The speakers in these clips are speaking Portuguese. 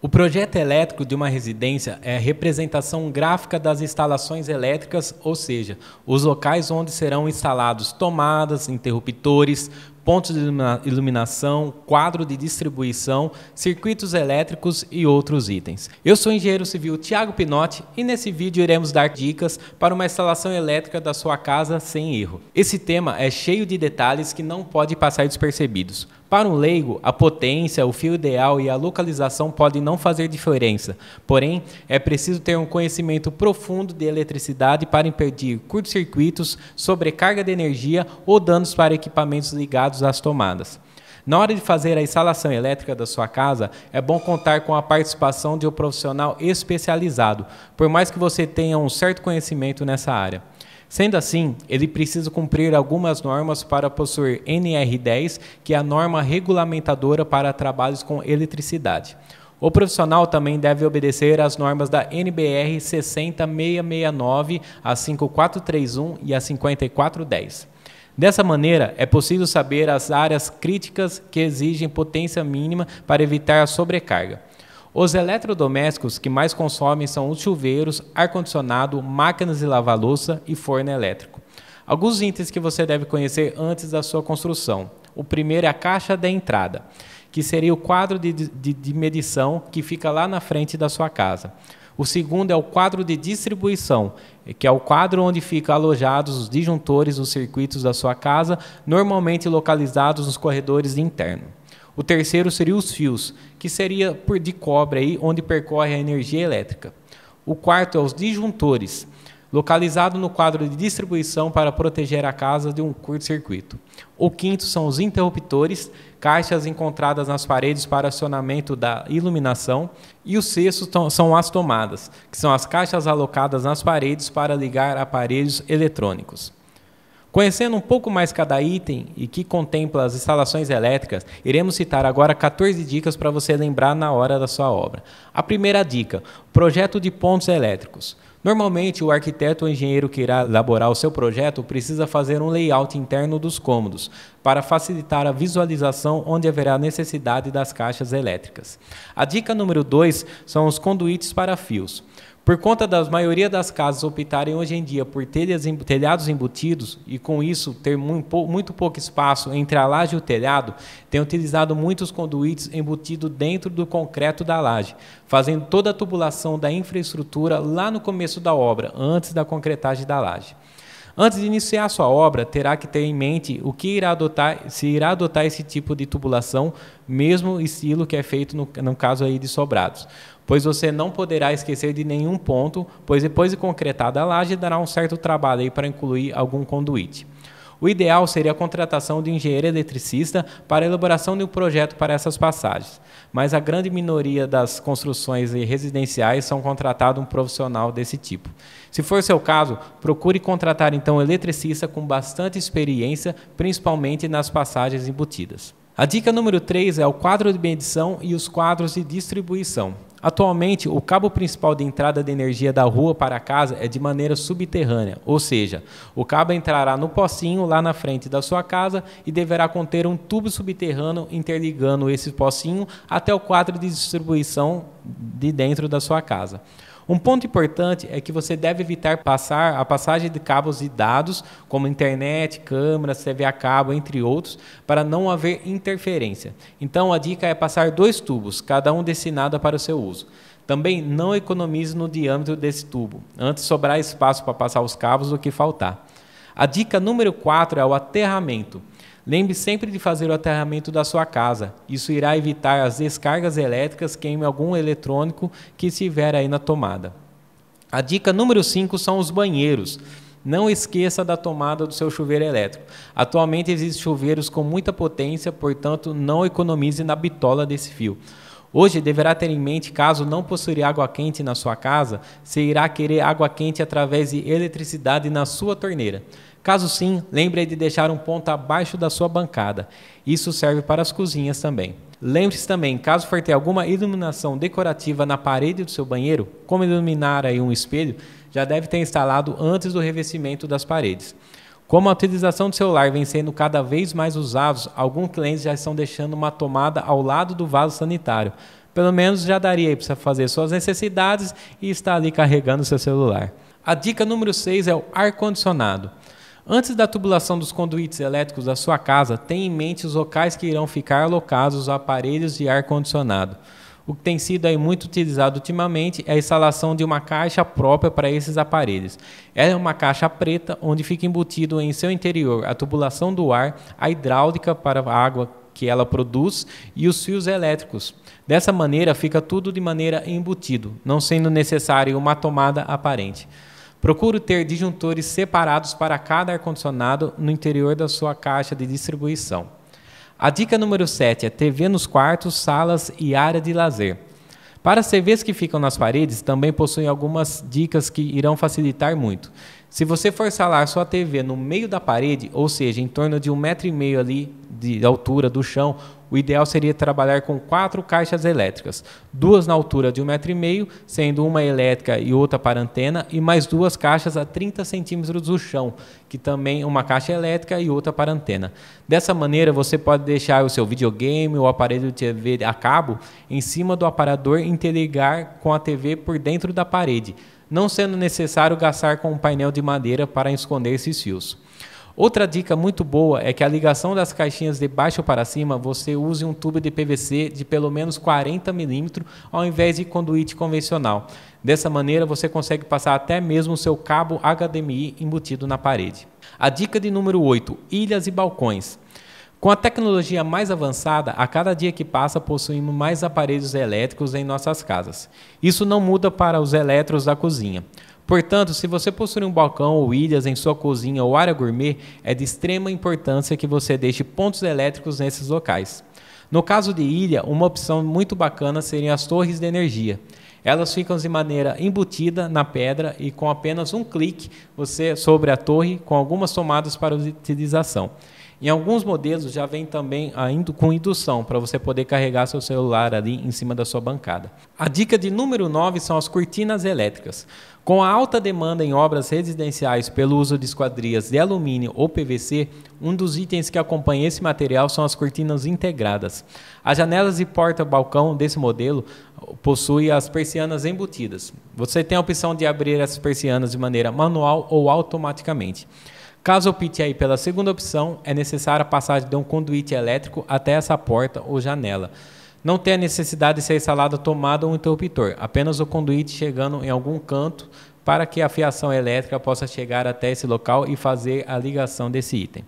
O projeto elétrico de uma residência é a representação gráfica das instalações elétricas, ou seja, os locais onde serão instalados tomadas, interruptores, pontos de iluminação, quadro de distribuição, circuitos elétricos e outros itens. Eu sou o engenheiro civil Thiago Pinotti e nesse vídeo iremos dar dicas para uma instalação elétrica da sua casa sem erro. Esse tema é cheio de detalhes que não pode passar despercebidos. Para um leigo, a potência, o fio ideal e a localização podem não fazer diferença, porém, é preciso ter um conhecimento profundo de eletricidade para impedir curtos-circuitos, sobrecarga de energia ou danos para equipamentos ligados às tomadas. Na hora de fazer a instalação elétrica da sua casa, é bom contar com a participação de um profissional especializado, por mais que você tenha um certo conhecimento nessa área. Sendo assim, ele precisa cumprir algumas normas para possuir NR10, que é a norma regulamentadora para trabalhos com eletricidade. O profissional também deve obedecer às normas da NBR 60669, a 5431 e a 5410. Dessa maneira, é possível saber as áreas críticas que exigem potência mínima para evitar a sobrecarga. Os eletrodomésticos que mais consomem são os chuveiros, ar-condicionado, máquinas de lavar louça e forno elétrico. Alguns itens que você deve conhecer antes da sua construção. O primeiro é a caixa de entrada, que seria o quadro de medição que fica lá na frente da sua casa. O segundo é o quadro de distribuição, que é o quadro onde ficam alojados os disjuntores dos circuitos da sua casa, normalmente localizados nos corredores internos. O terceiro seria os fios, que seria de cobre, aí, onde percorre a energia elétrica. O quarto é os disjuntores, localizado no quadro de distribuição para proteger a casa de um curto-circuito. O quinto são os interruptores, caixas encontradas nas paredes para acionamento da iluminação. E o sexto são as tomadas, que são as caixas alocadas nas paredes para ligar aparelhos eletrônicos. Conhecendo um pouco mais cada item e que contempla as instalações elétricas, iremos citar agora 14 dicas para você lembrar na hora da sua obra. A primeira dica, projeto de pontos elétricos. Normalmente, o arquiteto ou engenheiro que irá elaborar o seu projeto precisa fazer um layout interno dos cômodos, para facilitar a visualização onde haverá necessidade das caixas elétricas. A dica número 2 são os conduítes para fios. Por conta da maioria das casas optarem hoje em dia por telhados embutidos e com isso ter muito pouco espaço entre a laje e o telhado, tem utilizado muitos conduítes embutidos dentro do concreto da laje, fazendo toda a tubulação da infraestrutura lá no começo da obra, antes da concretagem da laje. Antes de iniciar a sua obra, terá que ter em mente o que irá adotar, se irá adotar esse tipo de tubulação, mesmo estilo que é feito no caso aí de sobrados. Pois você não poderá esquecer de nenhum ponto, pois depois de concretada a laje, dará um certo trabalho aí para incluir algum conduíte. O ideal seria a contratação de um engenheiro eletricista para a elaboração de um projeto para essas passagens, mas a grande minoria das construções residenciais são contratados um profissional desse tipo. Se for seu caso, procure contratar então um eletricista com bastante experiência, principalmente nas passagens embutidas. A dica número 3 é o quadro de medição e os quadros de distribuição. Atualmente, o cabo principal de entrada de energia da rua para a casa é de maneira subterrânea, ou seja, o cabo entrará no pocinho lá na frente da sua casa e deverá conter um tubo subterrâneo interligando esse pocinho até o quadro de distribuição de dentro da sua casa. Um ponto importante é que você deve evitar a passagem de cabos de dados, como internet, câmeras, TV a cabo, entre outros, para não haver interferência. Então, a dica é passar 2 tubos, cada um destinado para o seu uso. Também não economize no diâmetro desse tubo, antes sobrar espaço para passar os cabos do que faltar. A dica número 4 é o aterramento. Lembre sempre de fazer o aterramento da sua casa. Isso irá evitar as descargas elétricas que queimem algum eletrônico que estiver aí na tomada. A dica número 5 são os banheiros. Não esqueça da tomada do seu chuveiro elétrico. Atualmente existem chuveiros com muita potência, portanto não economize na bitola desse fio. Hoje deverá ter em mente, caso não possuir água quente na sua casa, se irá querer água quente através de eletricidade na sua torneira. Caso sim, lembre de deixar um ponto abaixo da sua bancada. Isso serve para as cozinhas também. Lembre-se também, caso for ter alguma iluminação decorativa na parede do seu banheiro, como iluminar aí um espelho, já deve ter instalado antes do revestimento das paredes. Como a utilização do celular vem sendo cada vez mais usados, alguns clientes já estão deixando uma tomada ao lado do vaso sanitário. pelo menos já daria para você fazer suas necessidades e estar ali carregando o seu celular. A dica número 6 é o ar-condicionado. Antes da tubulação dos conduítes elétricos da sua casa, tenha em mente os locais que irão ficar alocados os aparelhos de ar-condicionado. O que tem sido aí muito utilizado ultimamente é a instalação de uma caixa própria para esses aparelhos. Ela é uma caixa preta onde fica embutido em seu interior a tubulação do ar, a hidráulica para a água que ela produz e os fios elétricos. Dessa maneira fica tudo de maneira embutido, não sendo necessário uma tomada aparente. Procure ter disjuntores separados para cada ar-condicionado no interior da sua caixa de distribuição. A dica número 7 é TV nos quartos, salas e área de lazer. Para as TVs que ficam nas paredes, também possuem algumas dicas que irão facilitar muito. Se você for instalar sua TV no meio da parede, ou seja, em torno de 1,5 m ali de altura do chão, o ideal seria trabalhar com 4 caixas elétricas, 2 na altura de 1,5 m, sendo uma elétrica e outra para antena, e mais 2 caixas a 30 centímetros do chão, que também uma caixa elétrica e outra para antena. Dessa maneira, você pode deixar o seu videogame ou aparelho de TV a cabo em cima do aparador e interligar com a TV por dentro da parede, não sendo necessário gastar com um painel de madeira para esconder esses fios. Outra dica muito boa é que a ligação das caixinhas de baixo para cima você use um tubo de PVC de pelo menos 40 mm ao invés de conduíte convencional. Dessa maneira você consegue passar até mesmo o seu cabo HDMI embutido na parede. A dica de número 8, ilhas e balcões. Com a tecnologia mais avançada, a cada dia que passa possuímos mais aparelhos elétricos em nossas casas. Isso não muda para os elétrons da cozinha. Portanto, se você possui um balcão ou ilhas em sua cozinha ou área gourmet, é de extrema importância que você deixe pontos elétricos nesses locais. No caso de ilha, uma opção muito bacana seriam as torres de energia. Elas ficam de maneira embutida na pedra e com apenas um clique você sobre a torre com algumas tomadas para utilização. Em alguns modelos já vem também com indução, para você poder carregar seu celular ali em cima da sua bancada. A dica de número 9 são as cortinas elétricas. Com a alta demanda em obras residenciais pelo uso de esquadrias de alumínio ou PVC, um dos itens que acompanha esse material são as cortinas integradas. As janelas e porta-balcão desse modelo possuem as persianas embutidas. Você tem a opção de abrir as persianas de maneira manual ou automaticamente. Caso opte aí pela segunda opção, é necessária a passagem de um conduíte elétrico até essa porta ou janela. Não tem a necessidade de ser instalada tomada ou um interruptor, apenas o conduíte chegando em algum canto para que a fiação elétrica possa chegar até esse local e fazer a ligação desse item.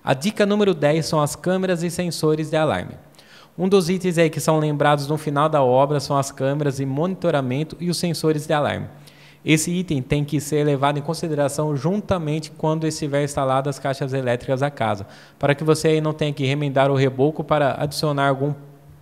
A dica número 10 são as câmeras e sensores de alarme. Um dos itens aí que são lembrados no final da obra são as câmeras de monitoramento e os sensores de alarme. Esse item tem que ser levado em consideração juntamente quando estiver instaladas as caixas elétricas da casa, para que você aí não tenha que remendar o reboco para adicionar algum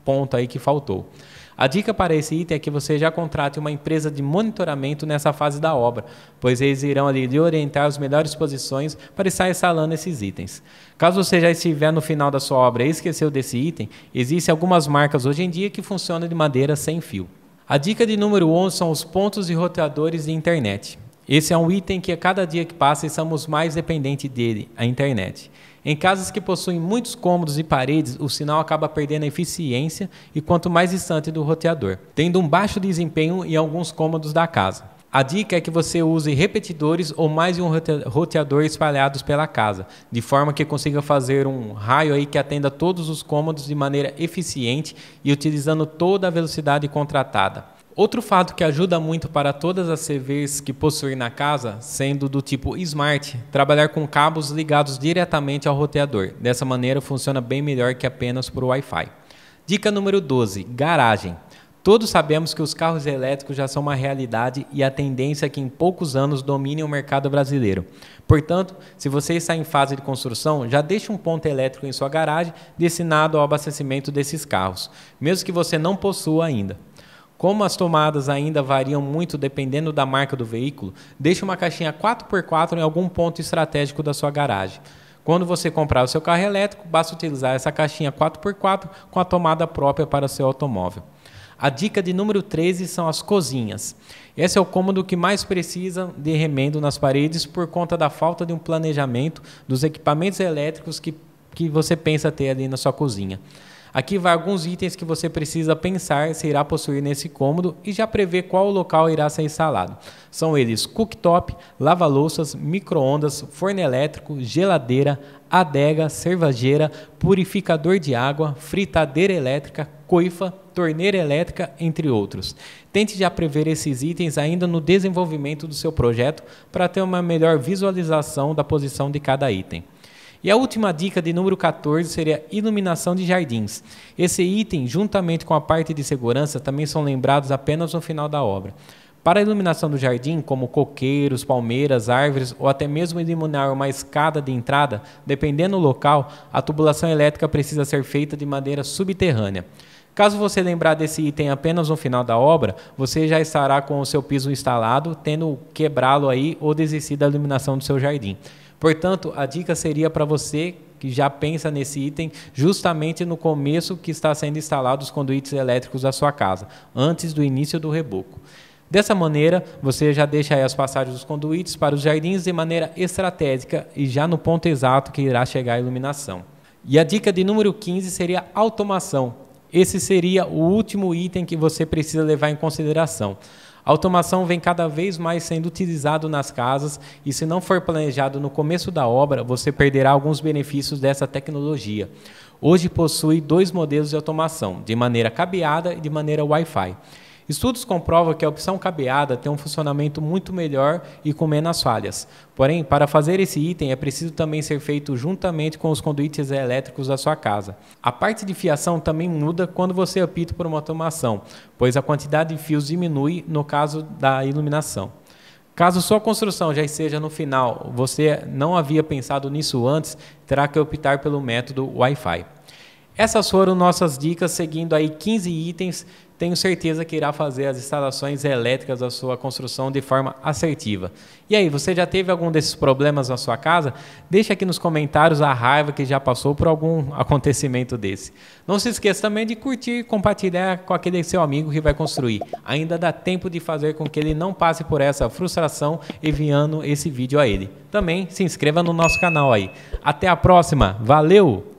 ponto aí que faltou. A dica para esse item é que você já contrate uma empresa de monitoramento nessa fase da obra, pois eles irão ali lhe orientar as melhores posições para estar instalando esses itens. Caso você já estiver no final da sua obra e esqueceu desse item, existem algumas marcas hoje em dia que funcionam de madeira sem fio. A dica de número 11 são os pontos e roteadores de internet. Esse é um item que a cada dia que passa estamos mais dependentes dele, a internet. Em casas que possuem muitos cômodos e paredes, o sinal acaba perdendo a eficiência e quanto mais distante do roteador, tendo um baixo desempenho em alguns cômodos da casa. A dica é que você use repetidores ou mais de um roteador espalhados pela casa, de forma que consiga fazer um raio aí que atenda todos os cômodos de maneira eficiente e utilizando toda a velocidade contratada. Outro fato que ajuda muito para todas as TVs que possuem na casa, sendo do tipo Smart, trabalhar com cabos ligados diretamente ao roteador. Dessa maneira funciona bem melhor que apenas por Wi-Fi. Dica número 12, garagem. Todos sabemos que os carros elétricos já são uma realidade e a tendência é que em poucos anos dominem o mercado brasileiro. Portanto, se você está em fase de construção, já deixe um ponto elétrico em sua garagem destinado ao abastecimento desses carros, mesmo que você não possua ainda. Como as tomadas ainda variam muito dependendo da marca do veículo, deixe uma caixinha 4x4 em algum ponto estratégico da sua garagem. Quando você comprar o seu carro elétrico, basta utilizar essa caixinha 4x4 com a tomada própria para o seu automóvel. A dica de número 13 são as cozinhas. Esse é o cômodo que mais precisa de remendo nas paredes por conta da falta de um planejamento dos equipamentos elétricos que você pensa ter ali na sua cozinha. Aqui vai alguns itens que você precisa pensar se irá possuir nesse cômodo e já prever qual local irá ser instalado. São eles cooktop, lava-louças, micro-ondas, forno elétrico, geladeira, adega, cervejeira, purificador de água, fritadeira elétrica, coifa, torneira elétrica, entre outros. Tente já prever esses itens ainda no desenvolvimento do seu projeto para ter uma melhor visualização da posição de cada item. E a última dica de número 14 seria iluminação de jardins. Esse item, juntamente com a parte de segurança, também são lembrados apenas no final da obra. Para a iluminação do jardim, como coqueiros, palmeiras, árvores ou até mesmo iluminar uma escada de entrada, dependendo do local, a tubulação elétrica precisa ser feita de maneira subterrânea. Caso você lembrar desse item apenas no final da obra, você já estará com o seu piso instalado, tendo quebrá-lo aí ou desistir da iluminação do seu jardim. Portanto, a dica seria para você que já pensa nesse item justamente no começo que está sendo instalado os conduítes elétricos da sua casa, antes do início do reboco. Dessa maneira, você já deixa aí as passagens dos conduítes para os jardins de maneira estratégica e já no ponto exato que irá chegar a iluminação. E a dica de número 15 seria automação. Esse seria o último item que você precisa levar em consideração. A automação vem cada vez mais sendo utilizado nas casas e, se não for planejado no começo da obra, você perderá alguns benefícios dessa tecnologia. Hoje possui 2 modelos de automação, de maneira cabeada e de maneira Wi-Fi. Estudos comprovam que a opção cabeada tem um funcionamento muito melhor e com menos falhas. Porém, para fazer esse item é preciso também ser feito juntamente com os conduítes elétricos da sua casa. A parte de fiação também muda quando você opta por uma automação, pois a quantidade de fios diminui no caso da iluminação. Caso sua construção já esteja no final, você não havia pensado nisso antes, terá que optar pelo método Wi-Fi. Essas foram nossas dicas, seguindo aí 15 itens. Tenho certeza que irá fazer as instalações elétricas da sua construção de forma assertiva. E aí, você já teve algum desses problemas na sua casa? Deixe aqui nos comentários a raiva que já passou por algum acontecimento desse. Não se esqueça também de curtir e compartilhar com aquele seu amigo que vai construir. Ainda dá tempo de fazer com que ele não passe por essa frustração enviando esse vídeo a ele. Também se inscreva no nosso canal aí. Até a próxima. Valeu!